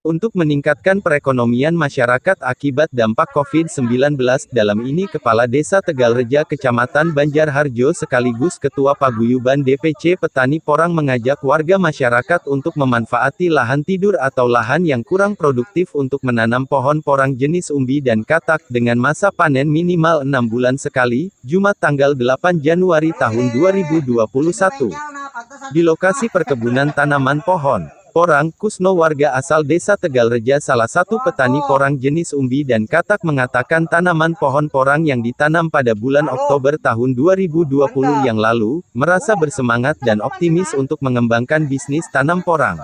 Untuk meningkatkan perekonomian masyarakat akibat dampak COVID-19, dalam ini Kepala Desa Tegalreja Kecamatan Banjarharjo sekaligus Ketua Paguyuban DPC Petani Porang mengajak warga masyarakat untuk memanfaati lahan tidur atau lahan yang kurang produktif untuk menanam pohon porang jenis umbi dan katak dengan masa panen minimal 6 bulan sekali, Jumat tanggal 8 Januari tahun 2021. Di lokasi perkebunan tanaman pohon porang, Kusno warga asal desa Tegalreja salah satu petani porang jenis umbi dan katak mengatakan tanaman pohon porang yang ditanam pada bulan Oktober tahun 2020 yang lalu, merasa bersemangat dan optimis untuk mengembangkan bisnis tanam porang.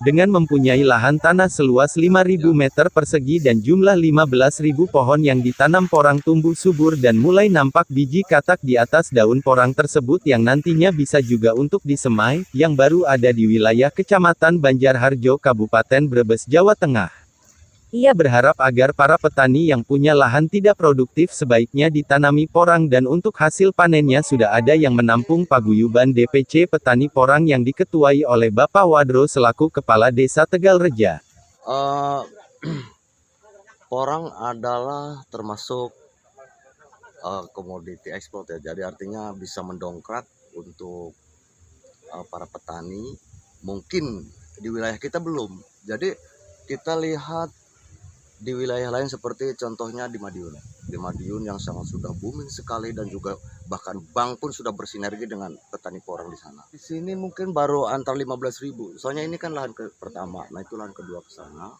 Dengan mempunyai lahan tanah seluas 5.000 meter persegi dan jumlah 15.000 pohon yang ditanam porang tumbuh subur dan mulai nampak biji katak di atas daun porang tersebut yang nantinya bisa juga untuk disemai, yang baru ada di wilayah Kecamatan Banjarharjo Kabupaten Brebes, Jawa Tengah. Ia berharap agar para petani yang punya lahan tidak produktif sebaiknya ditanami porang dan untuk hasil panennya sudah ada yang menampung Paguyuban DPC Petani Porang yang diketuai oleh Bapak Wadro selaku Kepala Desa Tegalreja. Eh, Porang adalah termasuk komoditi ekspor ya, jadi artinya bisa mendongkrak untuk para petani. Mungkin di wilayah kita belum, jadi kita lihat di wilayah lain seperti contohnya di Madiun yang sangat sudah booming sekali dan juga bahkan bank pun sudah bersinergi dengan petani porang di sana. Di sini mungkin baru antara 15.000. Soalnya ini kan lahan pertama, nah itu lahan kedua ke sana.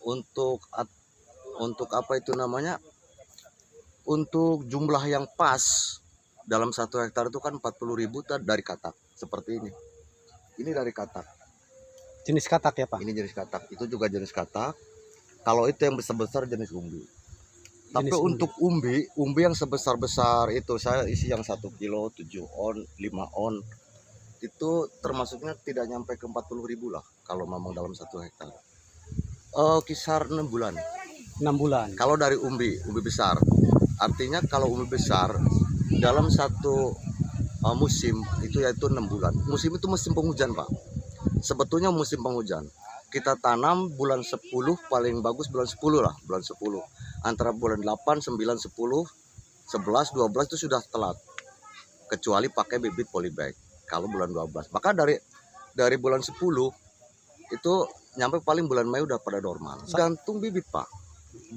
Untuk apa itu namanya? Untuk jumlah yang pas dalam 1 hektar itu kan 40.000 dari katak seperti ini. Ini dari katak. Jenis katak ya Pak? Ini jenis katak, itu juga jenis katak. Kalau itu yang besar-besar jenis umbi. Tapi untuk umbi yang sebesar-besar itu saya isi yang 1 kilo, 7 on, 5 on. Itu termasuknya tidak nyampe ke 40.000 lah kalau memang dalam 1 hektar. Kisar 6 bulan. 6 bulan. Kalau dari umbi besar. Artinya kalau umbi besar dalam satu musim itu yaitu 6 bulan. Musim itu musim penghujan, Pak. Sebetulnya musim penghujan. Kita tanam bulan 10, paling bagus bulan 10 lah, bulan 10. Antara bulan 8, 9, 10, 11, 12 itu sudah telat. Kecuali pakai bibit polybag kalau bulan 12. Maka dari bulan 10 itu nyampe paling bulan Mei udah pada normal. Gantung bibit, Pak.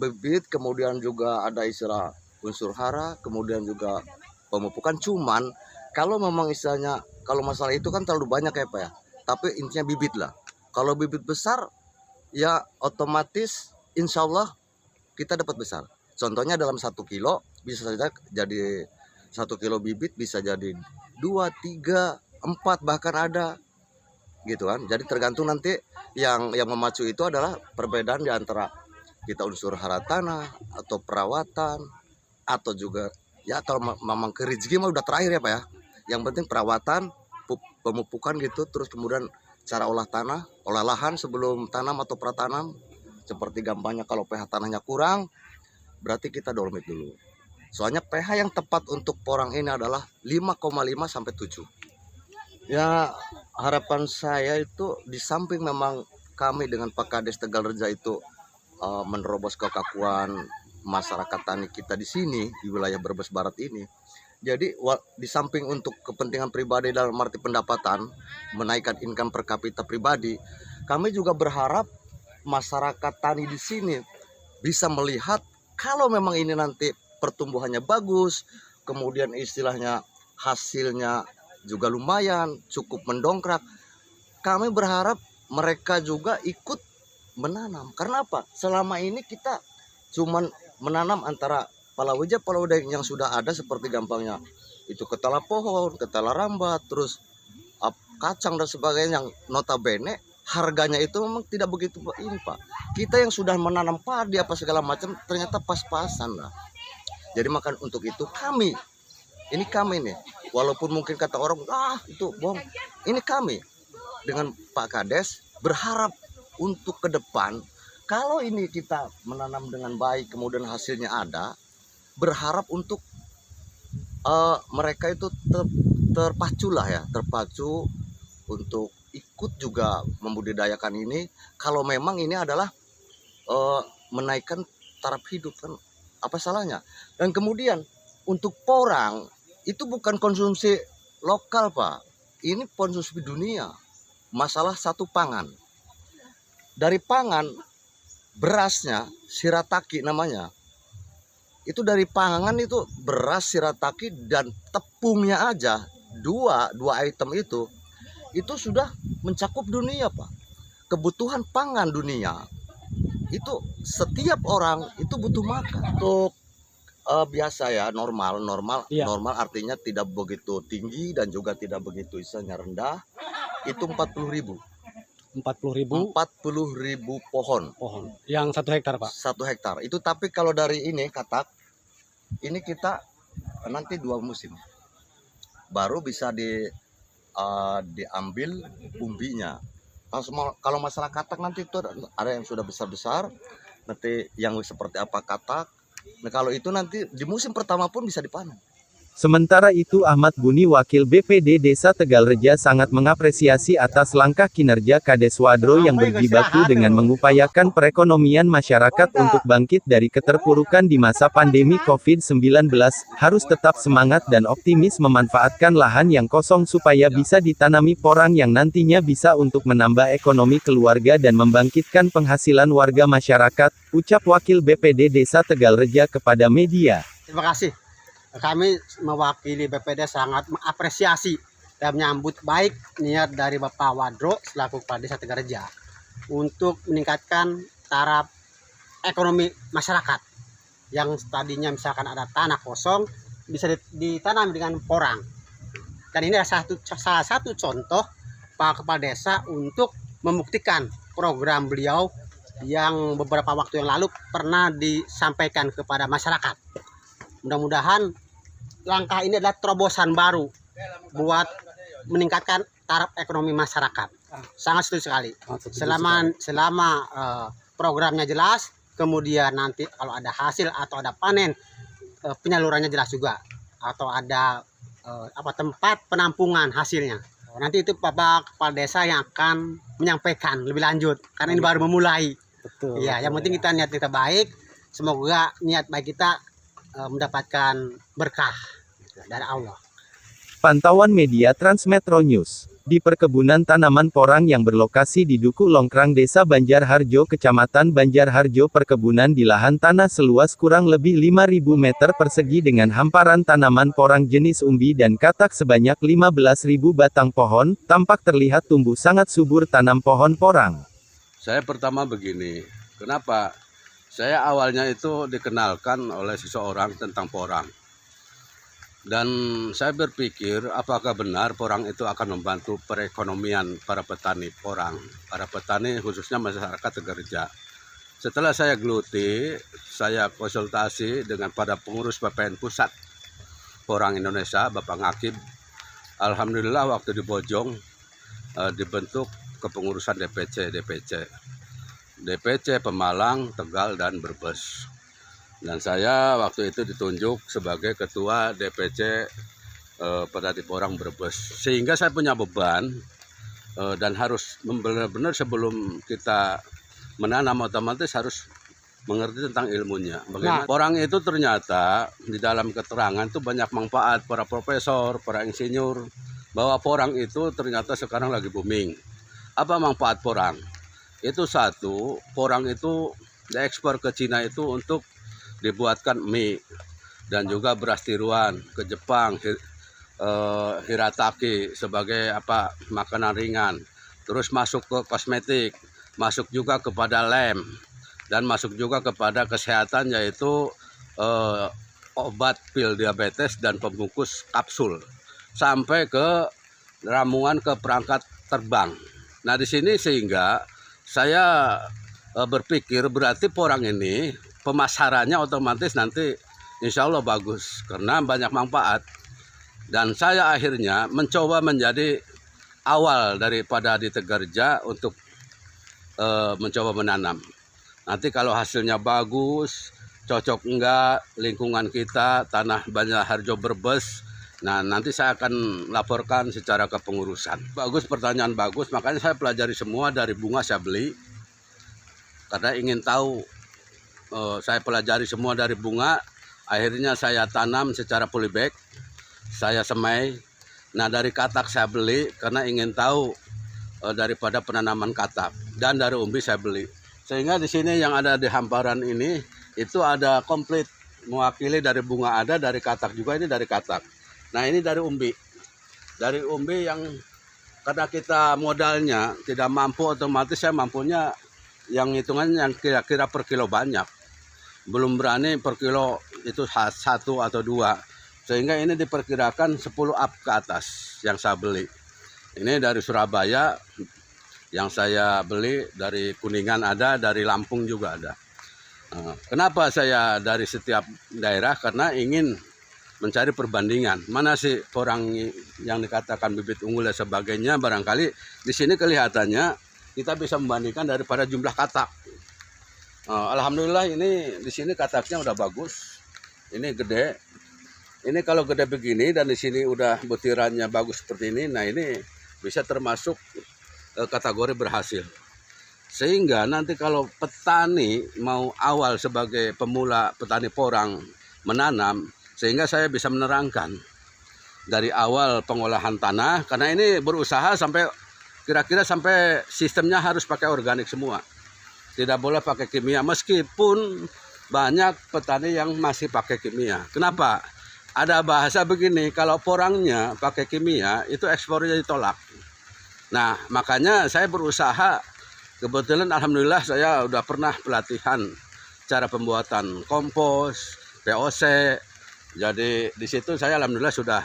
Bibit, kemudian juga ada istilah unsur hara, kemudian juga pemupukan. Cuman kalau memang istilahnya, kalau masalah itu kan terlalu banyak ya Pak ya. Tapi intinya bibit lah. Kalau bibit besar, ya otomatis insya Allah kita dapat besar. Contohnya dalam 1 kilo bisa saja jadi 1 kilo bibit bisa jadi 2, 3, 4 bahkan ada, gitu kan. Jadi tergantung nanti yang memacu itu adalah perbedaan di antara kita unsur hara tanah atau perawatan atau juga ya kalau memang ke rezeki mah udah terakhir ya Pak ya. Yang penting perawatan, pemupukan gitu, terus kemudian cara olah tanah, olah lahan sebelum tanam atau pratanam. Seperti gampangnya kalau pH tanahnya kurang, berarti kita dolomit dulu. Soalnya pH yang tepat untuk porang ini adalah 5,5 sampai 7. Ya harapan saya itu di samping memang kami dengan Pak Kades Tegalreja itu menerobos kekakuan masyarakat tani kita di sini di wilayah Brebes Barat ini. Jadi di samping untuk kepentingan pribadi dalam arti pendapatan, menaikkan income per kapita pribadi, kami juga berharap masyarakat tani di sini bisa melihat kalau memang ini nanti pertumbuhannya bagus, kemudian istilahnya hasilnya juga lumayan, cukup mendongkrak. Kami berharap mereka juga ikut menanam. Karena apa? Selama ini kita cuman menanam antara palawija yang sudah ada seperti gampangnya itu ketela pohon, ketela rambat, terus kacang dan sebagainya yang notabene harganya itu memang tidak begitu ini Pak. Kita yang sudah menanam padi apa segala macam ternyata pas-pasan lah. Jadi makan untuk itu kami nih, walaupun mungkin kata orang itu bohong, ini kami dengan Pak Kades berharap untuk ke depan kalau ini kita menanam dengan baik kemudian hasilnya ada, berharap untuk mereka itu terpacu lah ya, terpacu untuk ikut juga membudidayakan ini kalau memang ini adalah menaikkan taraf hidup, kan apa salahnya. Dan kemudian untuk porang itu bukan konsumsi lokal Pak, ini konsumsi dunia. Masalah satu pangan, dari pangan berasnya shirataki namanya, itu dari pangan itu beras shirataki dan tepungnya aja dua item itu sudah mencakup dunia Pak. Kebutuhan pangan dunia itu setiap orang itu butuh makan. Untuk biasa ya, normal Iya. normal artinya tidak begitu tinggi dan juga tidak begitu istilahnya rendah, itu 40.000 40.000 pohon pohon. Yang 1 hektar Pak. 1 hektar itu. Tapi kalau dari ini katak ini kita nanti 2 musim baru bisa diambil umbinya. Kalau masalah katak nanti itu ada yang sudah besar-besar, nanti yang seperti apa katak. Nah kalau itu nanti di musim pertama pun bisa dipanen. Sementara itu Ahmad Buni Wakil BPD Desa Tegalreja sangat mengapresiasi atas langkah kinerja Kades Wadro yang berjibaku dengan mengupayakan perekonomian masyarakat untuk bangkit dari keterpurukan di masa pandemi COVID-19, harus tetap semangat dan optimis memanfaatkan lahan yang kosong supaya bisa ditanami porang yang nantinya bisa untuk menambah ekonomi keluarga dan membangkitkan penghasilan warga masyarakat, ucap Wakil BPD Desa Tegalreja kepada media. Terima kasih. Kami mewakili BPD sangat mengapresiasi dan menyambut baik niat dari Bapak Wadro selaku Kepala Desa Tegalreja untuk meningkatkan taraf ekonomi masyarakat yang tadinya misalkan ada tanah kosong bisa ditanam dengan porang. Dan ini adalah salah satu contoh Pak Kepala Desa untuk membuktikan program beliau yang beberapa waktu yang lalu pernah disampaikan kepada masyarakat. Mudah-mudahan langkah ini adalah terobosan baru buat meningkatkan taraf ekonomi masyarakat. Sangat setuju sekali. Selama programnya jelas, kemudian nanti kalau ada hasil atau ada panen, penyalurannya jelas juga, atau ada tempat penampungan hasilnya. Nanti itu Bapak Kepala Desa yang akan menyampaikan lebih lanjut, karena ini baru memulai. Betul. Ya, yang penting kita niat kita baik. Semoga niat baik kita mendapatkan berkah dari Allah. Pantauan media Transmetro News. Di perkebunan tanaman porang yang berlokasi di Duku Longkrang Desa Banjarharjo Kecamatan Banjarharjo, perkebunan di lahan tanah seluas kurang lebih 5.000 meter persegi dengan hamparan tanaman porang jenis umbi dan katak sebanyak 15.000 batang pohon, tampak terlihat tumbuh sangat subur tanam pohon porang. Saya pertama begini, kenapa? Saya awalnya itu dikenalkan oleh seseorang tentang porang. Dan saya berpikir apakah benar porang itu akan membantu perekonomian para petani porang. Para petani khususnya masyarakat Tegalreja. Setelah saya geluti, saya konsultasi dengan pada pengurus BPN Pusat Porang Indonesia, Bapak Ngakib. Alhamdulillah waktu di Bojong dibentuk kepengurusan DPC Pemalang, Tegal, dan Brebes. Dan saya waktu itu ditunjuk sebagai ketua DPC Petani Porang Brebes. Sehingga saya punya beban dan harus benar-benar sebelum kita menanam otomatis harus mengerti tentang ilmunya. Bagaimana porang itu ternyata di dalam keterangan itu banyak manfaat para profesor, para insinyur, bahwa porang itu ternyata sekarang lagi booming. Apa manfaat porang? Itu satu, porang itu diekspor ke Cina itu untuk dibuatkan mie dan juga beras tiruan ke Jepang, hirataki sebagai makanan ringan. Terus masuk ke kosmetik, masuk juga kepada lem, dan masuk juga kepada kesehatan, yaitu obat pil diabetes dan pembungkus kapsul, sampai ke ramuan ke perangkat terbang. Nah di sini sehingga saya berpikir berarti porang ini pemasarannya otomatis nanti insya Allah bagus karena banyak manfaat. Dan saya akhirnya mencoba menjadi awal daripada di Tegalreja untuk mencoba menanam. Nanti kalau hasilnya bagus, cocok enggak lingkungan kita, tanah Banjarharjo Brebes Nah, nanti saya akan laporkan secara kepengurusan. Bagus, pertanyaan bagus, makanya saya pelajari semua dari bunga saya beli. Karena ingin tahu, saya pelajari semua dari bunga, akhirnya saya tanam secara polybag, saya semai. Nah, dari katak saya beli karena ingin tahu daripada penanaman katak, dan dari umbi saya beli. Sehingga di sini yang ada di hamparan ini itu ada komplit, mewakili dari bunga ada, dari katak juga, ini dari katak. Nah, ini dari umbi. Dari umbi yang karena kita modalnya tidak mampu, otomatis saya mampunya yang hitungan yang kira-kira per kilo banyak. Belum berani per kilo itu 1 atau 2. Sehingga ini diperkirakan 10 up ke atas yang saya beli. Ini dari Surabaya yang saya beli, dari Kuningan ada, dari Lampung juga ada. Kenapa saya dari setiap daerah? Karena ingin mencari perbandingan. Mana sih orang yang dikatakan bibit unggul dan sebagainya, barangkali di sini kelihatannya kita bisa membandingkan daripada jumlah katak. Alhamdulillah ini di sini kataknya udah bagus. Ini gede. Ini kalau gede begini dan di sini udah butirannya bagus seperti ini, nah ini bisa termasuk kategori berhasil. Sehingga nanti kalau petani mau awal sebagai pemula petani porang menanam, sehingga saya bisa menerangkan dari awal pengolahan tanah, karena ini berusaha sampai kira-kira sampai sistemnya harus pakai organik semua. Tidak boleh pakai kimia, meskipun banyak petani yang masih pakai kimia. Kenapa? Ada bahasa begini, kalau porangnya pakai kimia, itu ekspornya ditolak. Nah, makanya saya berusaha, kebetulan alhamdulillah saya udah pernah pelatihan cara pembuatan kompos, POC. Jadi di situ saya alhamdulillah sudah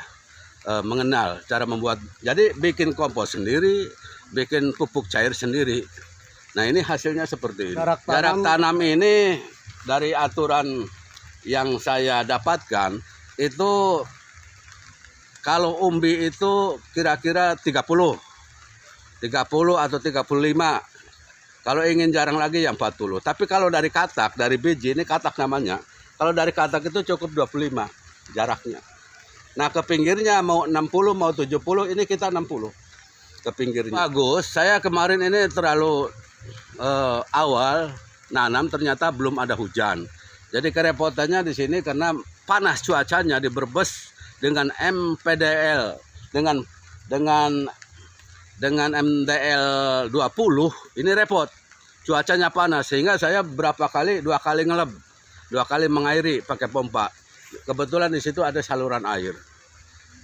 mengenal cara membuat. Jadi bikin kompos sendiri, bikin pupuk cair sendiri. Nah, ini hasilnya seperti ini. Jarak tanam ini dari aturan yang saya dapatkan itu kalau umbi itu kira-kira 30 atau 35. Kalau ingin jarang lagi yang 40. Tapi kalau dari katak, dari biji, ini katak namanya. Kalau dari katak itu cukup 25 jaraknya. Nah, ke pinggirnya mau 60 mau 70, ini kita 60 ke pinggirnya. Bagus. Saya kemarin ini terlalu awal nanam, ternyata belum ada hujan. Jadi kerepotannya di sini karena panas cuacanya di Brebes dengan MPDL dengan MDL 20 ini repot. Cuacanya panas sehingga saya dua kali ngeleb, 2 kali mengairi pakai pompa. Kebetulan di situ ada saluran air.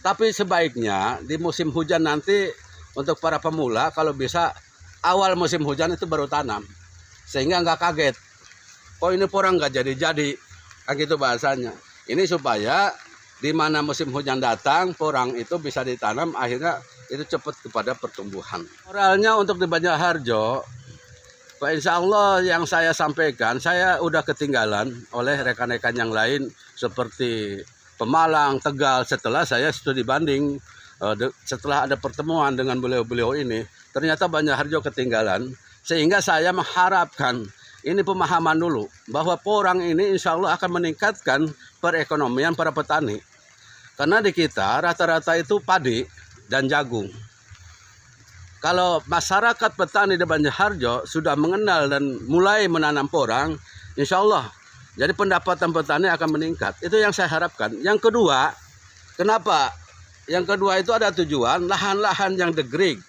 Tapi sebaiknya di musim hujan nanti untuk para pemula kalau bisa awal musim hujan itu baru tanam. Sehingga nggak kaget. Kok ini porang nggak jadi-jadi? Kan gitu bahasanya. Ini supaya di mana musim hujan datang, porang itu bisa ditanam, akhirnya itu cepat kepada pertumbuhan. Moralnya untuk di Banjarharjo, Pak, insya Allah yang saya sampaikan, saya udah ketinggalan oleh rekan-rekan yang lain seperti Pemalang, Tegal. Setelah saya studi banding, setelah ada pertemuan dengan beliau-beliau ini, ternyata Banjarharjo ketinggalan. Sehingga saya mengharapkan ini pemahaman dulu bahwa porang ini insya Allah akan meningkatkan perekonomian para petani. Karena di kita rata-rata itu padi dan jagung. Kalau masyarakat petani di Banjarharjo sudah mengenal dan mulai menanam porang, insya Allah jadi pendapatan petani akan meningkat. Itu yang saya harapkan. Yang kedua, kenapa? Yang kedua itu ada tujuan lahan-lahan yang degraded,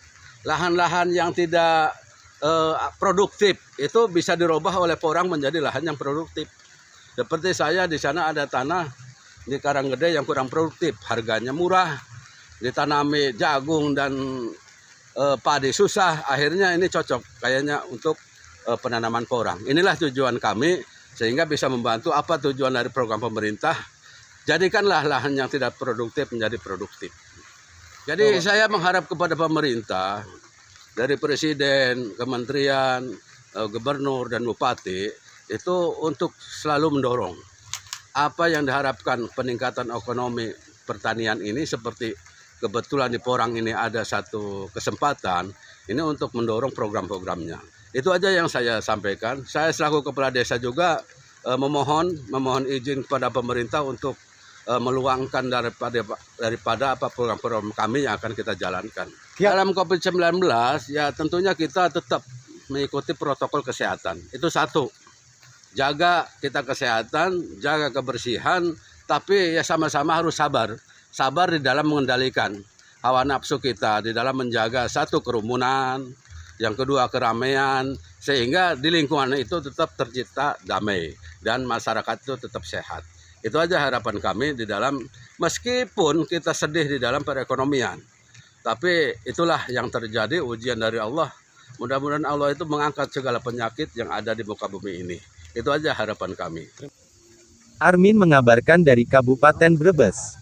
lahan-lahan yang tidak produktif itu bisa dirubah oleh porang menjadi lahan yang produktif. Seperti saya di sana ada tanah di Karanggede yang kurang produktif, harganya murah, ditanami jagung dan padi susah, akhirnya ini cocok kayaknya untuk penanaman porang. Inilah tujuan kami sehingga bisa membantu apa tujuan dari program pemerintah. Jadikanlah lahan yang tidak produktif menjadi produktif. Jadi saya mengharap kepada pemerintah, dari presiden, kementerian, gubernur dan bupati itu untuk selalu mendorong apa yang diharapkan peningkatan ekonomi pertanian ini. Seperti kebetulan di Porang ini ada satu kesempatan ini untuk mendorong program-programnya. Itu aja yang saya sampaikan. Saya selaku kepala desa juga memohon izin kepada pemerintah untuk meluangkan daripada apa program-program kami yang akan kita jalankan. Ya. Dalam COVID-19 ya tentunya kita tetap mengikuti protokol kesehatan. Itu satu. Jaga kita kesehatan, jaga kebersihan, tapi ya sama-sama harus sabar. Sabar di dalam mengendalikan hawa nafsu kita, di dalam menjaga satu kerumunan, yang kedua keramaian, sehingga di lingkungan itu tetap tercipta damai dan masyarakat itu tetap sehat. Itu aja harapan kami di dalam, meskipun kita sedih di dalam perekonomian, tapi itulah yang terjadi, ujian dari Allah. Mudah-mudahan Allah itu mengangkat segala penyakit yang ada di muka bumi ini. Itu aja harapan kami. Armin mengabarkan dari Kabupaten Brebes.